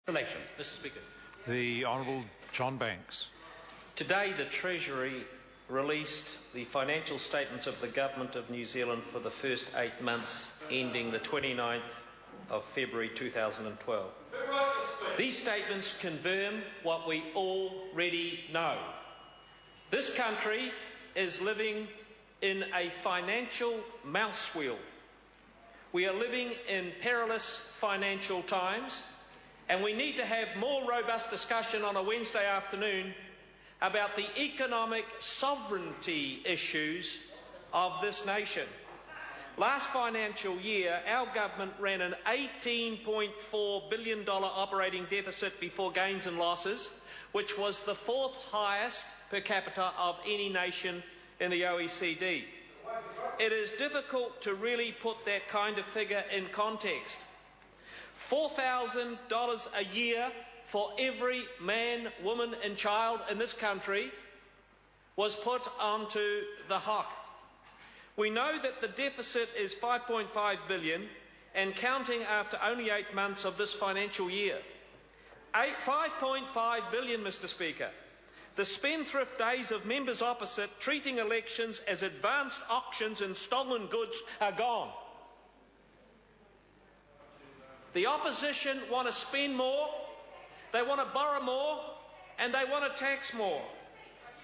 Election. Mr. Speaker. The Honourable John Banks. Today the Treasury released the financial statements of the Government of New Zealand for the first 8 months ending the 29th of February 2012. These statements confirm what we already know. This country is living in a financial mouse wheel. We are living in perilous financial times, and we need to have more robust discussion on a Wednesday afternoon about the economic sovereignty issues of this nation. Last financial year, our government ran an $18.4 billion operating deficit before gains and losses, which was the 4th highest per capita of any nation in the OECD. It is difficult to really put that kind of figure in context. $4,000 a year for every man, woman and child in this country was put onto the hock. We know that the deficit is $5.5 billion and counting after only 8 months of this financial year. $5.5 billion, Mr. Speaker. The spendthrift days of members opposite treating elections as advanced auctions and stolen goods are gone. The opposition want to spend more, they want to borrow more, and they want to tax more.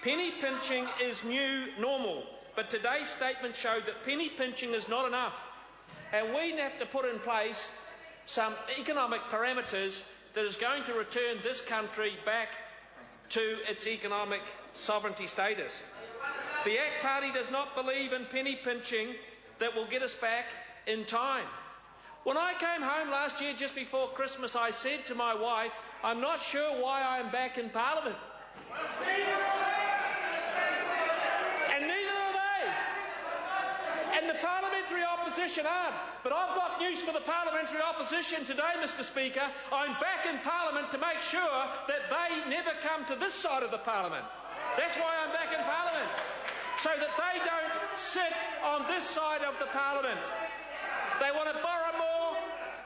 Penny pinching is new normal, but today's statement showed that penny pinching is not enough, and we have to put in place some economic parameters that is going to return this country back to its economic sovereignty status. The ACT Party does not believe in penny pinching that will get us back in time. When I came home last year just before Christmas, I said to my wife, I'm not sure why I am back in Parliament. And neither are they. And the parliamentary opposition aren't. But I've got news for the parliamentary opposition today, Mr. Speaker. I'm back in Parliament to make sure that they never come to this side of the Parliament. That's why I'm back in Parliament, so that they don't sit on this side of the Parliament. They want to borrow more,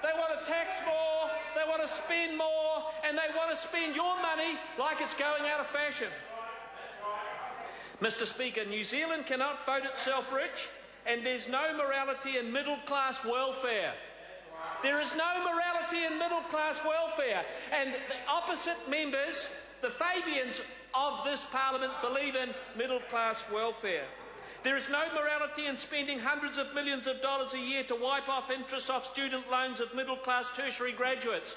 they want to tax more, they want to spend more, and they want to spend your money like it's going out of fashion. Mr. Speaker, New Zealand cannot vote itself rich, and there's no morality in middle-class welfare. There is no morality in middle-class welfare, and the opposite members, the Fabians of this Parliament, believe in middle-class welfare. There is no morality in spending hundreds of millions of dollars a year to wipe off interest off student loans of middle-class tertiary graduates.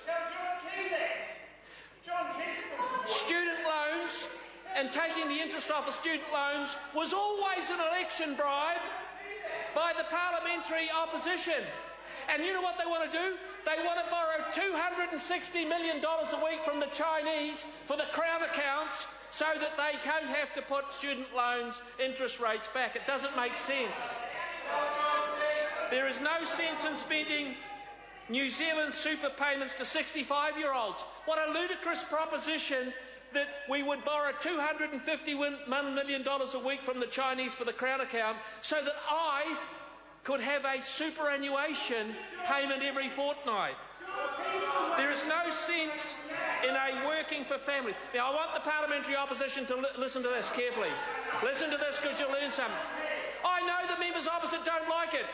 Student loans and taking the interest off of student loans was always an election bribe by the parliamentary opposition. And you know what they want to do? They want to borrow $260 million a week from the Chinese for the Crown accounts, so that they don't have to put student loans interest rates back. It doesn't make sense. There is no sense in spending New Zealand super payments to 65-year-olds. What a ludicrous proposition that we would borrow $251 million a week from the Chinese for the Crown account so that I could have a superannuation payment every fortnight. There is no sense in a working for family. Now, I want the parliamentary opposition to listen to this carefully. Listen to this because you'll learn something. I know the members opposite don't like it,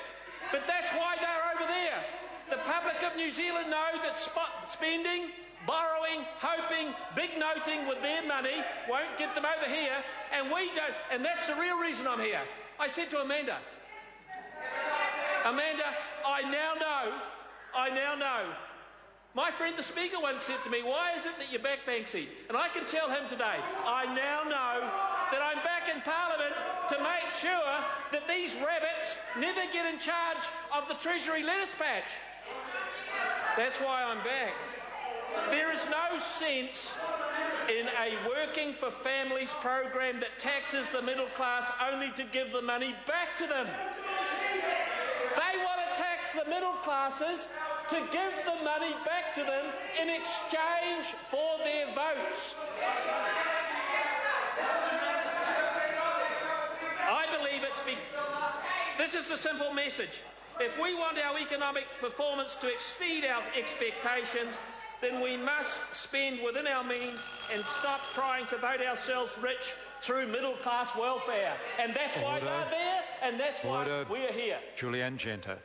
but that's why they're over there. The public of New Zealand know that spending, borrowing, hoping, big noting with their money won't get them over here, and we don't. And that's the real reason I'm here. I said to Amanda, I now know. My friend the Speaker once said to me, why is it that you're back, Banksy? And I can tell him today, I now know that I'm back in Parliament to make sure that these rabbits never get in charge of the Treasury lettuce patch. That's why I'm back. There is no sense in a Working for Families program that taxes the middle class only to give the money back to them. They want to tax the middle classes to give the money back to them in exchange for their votes. I believe this is the simple message. If we want our economic performance to exceed our expectations, then we must spend within our means and stop trying to vote ourselves rich through middle-class welfare. And that's why Order. they're there, and that's why Order. we're here. Julianne Genter.